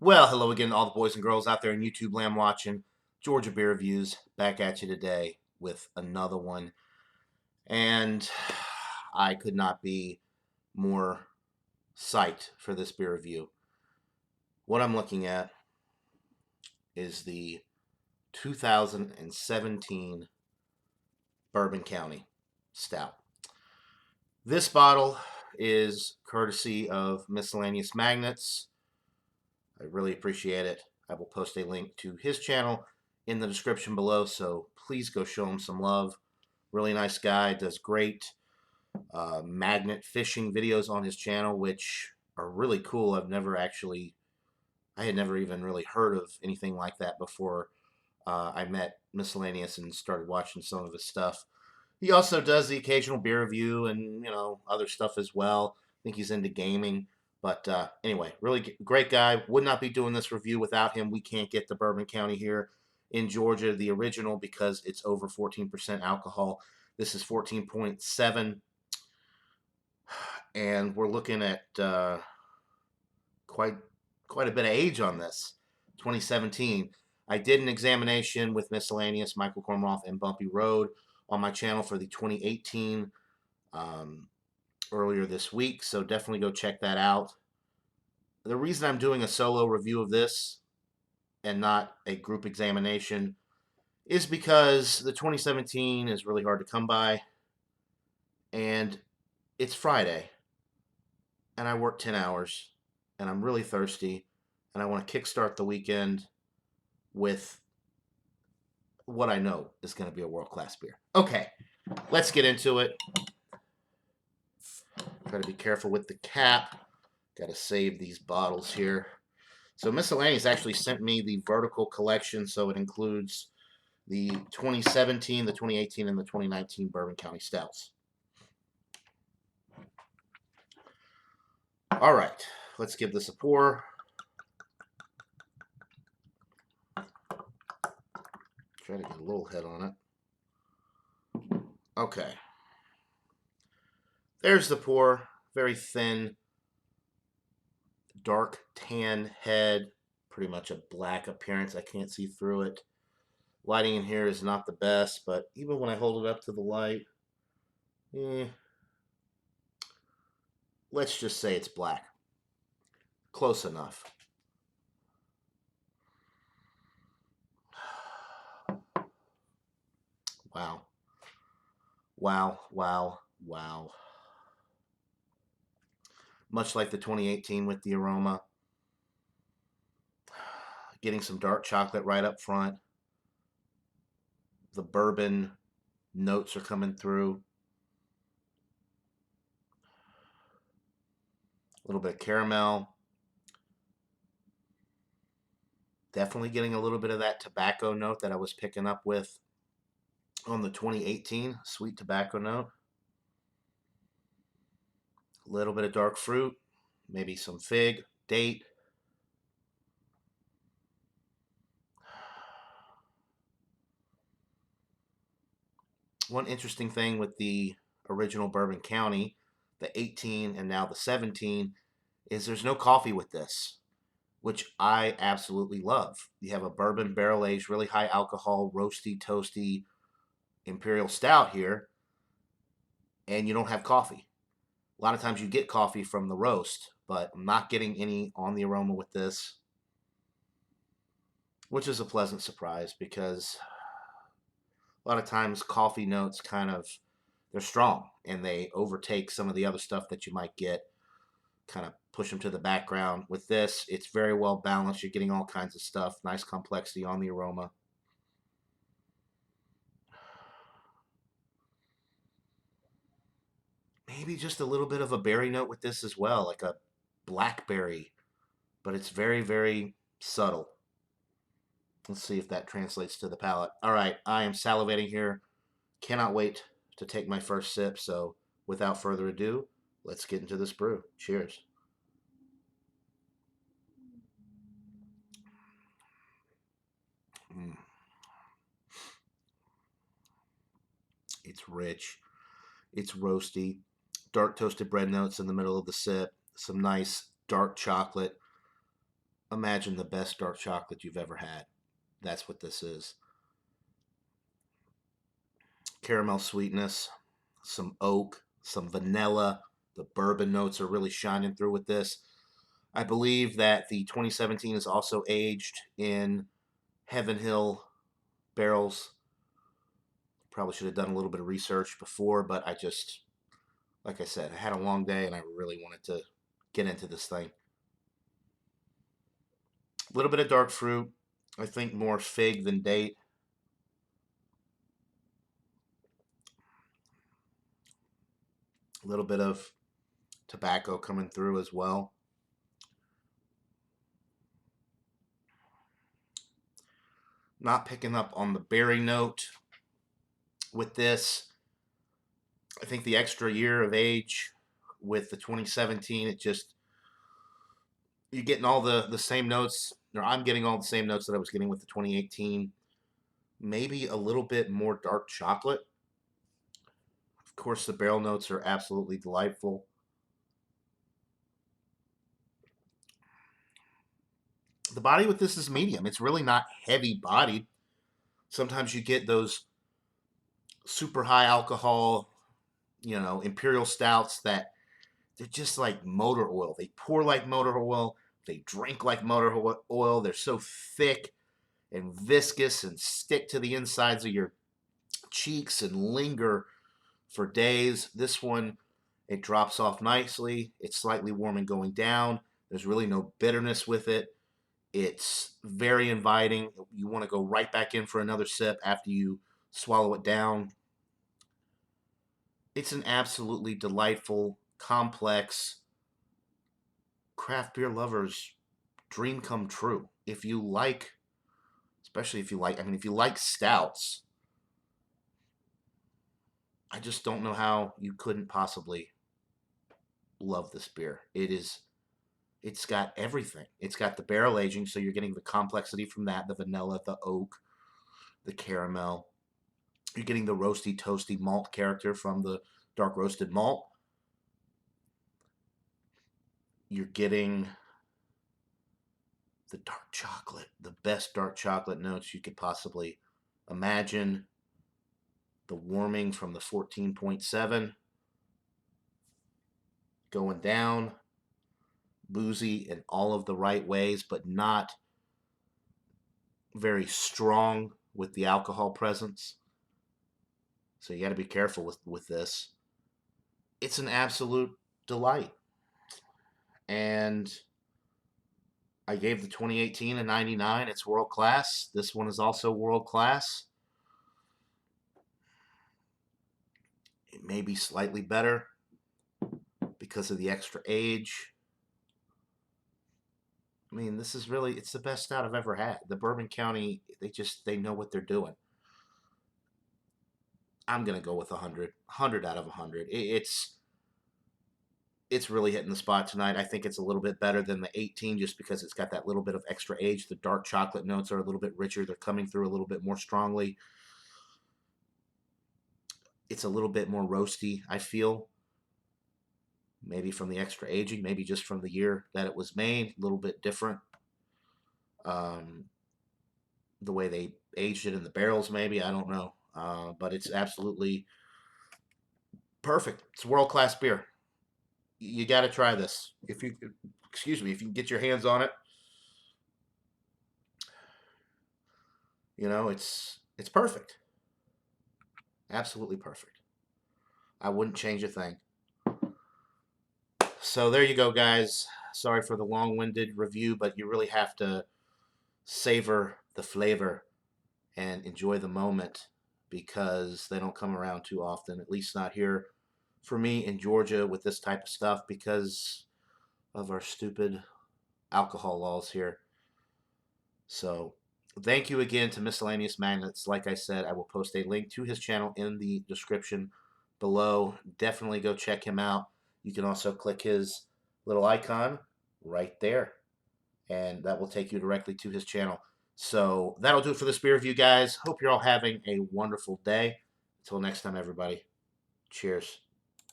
Well, hello again to all the boys and girls out there in YouTube land watching. Georgia Beer Reviews back at you today with another one. And I could not be more psyched for this beer review. What I'm looking at is the 2017 Bourbon County Stout. This bottle is courtesy of Miscellaneous Magnets. I really appreciate it. I will post a link to his channel in the description below, so please go show him some love. Really nice guy, does great magnet fishing videos on his channel, which are really cool. I had never even really heard of anything like that before I met Miscellaneous and started watching some of his stuff. He also does the occasional beer review and other stuff as well. I think he's into gaming. But anyway, really great guy. Would not be doing this review without him. We can't get the Bourbon County here in Georgia, the original, because it's over 14% alcohol. This is 14.7, and we're looking at quite a bit of age on this. 2017. I did an examination with Miscellaneous, Michael Kornroth, and Bumpy Road on my channel for the 2018 earlier this week, so definitely go check that out. The reason I'm doing a solo review of this and not a group examination is because the 2017 is really hard to come by, and it's Friday, and I work 10 hours, and I'm really thirsty, and I want to kickstart the weekend with what I know is going to be a world-class beer. Okay, let's get into it. Try to be careful with the cap. Got to save these bottles here. So Miscellaneous actually sent me the vertical collection, so it includes the 2017, the 2018, and the 2019 Bourbon County Stouts. All right, let's give this a pour. Try to get a little head on it. Okay. There's the pour. Very thin, dark tan head. Pretty much a black appearance. I can't see through it. Lighting in here is not the best, but even when I hold it up to the light, let's just say it's black. Close enough. Wow. Wow, wow, wow. Much like the 2018 with the Aroma. Getting some dark chocolate right up front. The bourbon notes are coming through. A little bit of caramel. Definitely getting a little bit of that tobacco note that I was picking up with on the 2018 sweet tobacco note. A little bit of dark fruit, maybe some fig, date. One interesting thing with the original Bourbon County, the 18 and now the 17, is there's no coffee with this, which I absolutely love. You have a bourbon barrel aged, really high alcohol, roasty, toasty imperial stout here, and you don't have coffee. A lot of times you get coffee from the roast, but I'm not getting any on the Aroma with this, which is a pleasant surprise because a lot of times coffee notes they're strong and they overtake some of the other stuff that you might get, kind of push them to the background. With this, it's very well balanced. You're getting all kinds of stuff, nice complexity on the Aroma. Maybe just a little bit of a berry note with this as well, like a blackberry, but it's very, very subtle. Let's see if that translates to the palate. All right, I am salivating here. Cannot wait to take my first sip. So without further ado, let's get into this brew. Cheers. It's rich. It's roasty. Dark toasted bread notes in the middle of the sip. Some nice dark chocolate. imagine the best dark chocolate you've ever had. That's what this is. Caramel sweetness, some oak, some vanilla. The bourbon notes are really shining through with this. I believe that the 2017 is also aged in Heaven Hill barrels. Probably should have done a little bit of research before, but I just, like I said, I had a long day and I really wanted to get into this thing. A little bit of dark fruit. I think more fig than date. A little bit of tobacco coming through as well. Not picking up on the berry note with this. I think the extra year of age with the 2017, it just, you're getting all the same notes, or I'm getting all the same notes that I was getting with the 2018. Maybe a little bit more dark chocolate. Of course, the barrel notes are absolutely delightful. The body with this is medium. It's really not heavy bodied. Sometimes you get those super high alcohol, imperial stouts that they're just like motor oil. They pour like motor oil. They drink like motor oil. They're so thick and viscous and stick to the insides of your cheeks and linger for days. This one, it drops off nicely. It's slightly warm and going down. There's really no bitterness with it. It's very inviting. You want to go right back in for another sip after you swallow it down. It's an absolutely delightful, complex craft beer lover's dream come true. If you like, especially if you like, if you like stouts, I just don't know how you couldn't possibly love this beer. It's got everything. It's got the barrel aging, so you're getting the complexity from that, the vanilla, the oak, the caramel. You're getting the roasty, toasty malt character from the dark roasted malt. You're getting the dark chocolate, the best dark chocolate notes you could possibly imagine. The warming from the 14.7 going down, boozy in all of the right ways, but not very strong with the alcohol presence. So you got to be careful with this. It's an absolute delight. And I gave the 2018 a 99. It's world class. This one is also world class. It may be slightly better because of the extra age. This is really, it's the best stout I've ever had. The Bourbon County, they know what they're doing. I'm going to go with 100. 100 out of 100. It's really hitting the spot tonight. I think it's a little bit better than the 18 just because it's got that little bit of extra age. The dark chocolate notes are a little bit richer. They're coming through a little bit more strongly. It's a little bit more roasty, I feel. Maybe from the extra aging, maybe just from the year that it was made, a little bit different. The way they aged it in the barrels, maybe, I don't know. But it's absolutely perfect. It's world-class beer. You got to try this. If you can get your hands on it. It's perfect. Absolutely perfect. I wouldn't change a thing. So there you go, guys. Sorry for the long-winded review, but you really have to savor the flavor and enjoy the moment because they don't come around too often, at least not here for me in Georgia with this type of stuff because of our stupid alcohol laws here. So thank you again to Miscellaneous Magnets. Like I said, I will post a link to his channel in the description below. Definitely go check him out. You can also click his little icon right there, and that will take you directly to his channel. So that'll do it for this beer review, guys. Hope you're all having a wonderful day. Until next time, everybody. Cheers.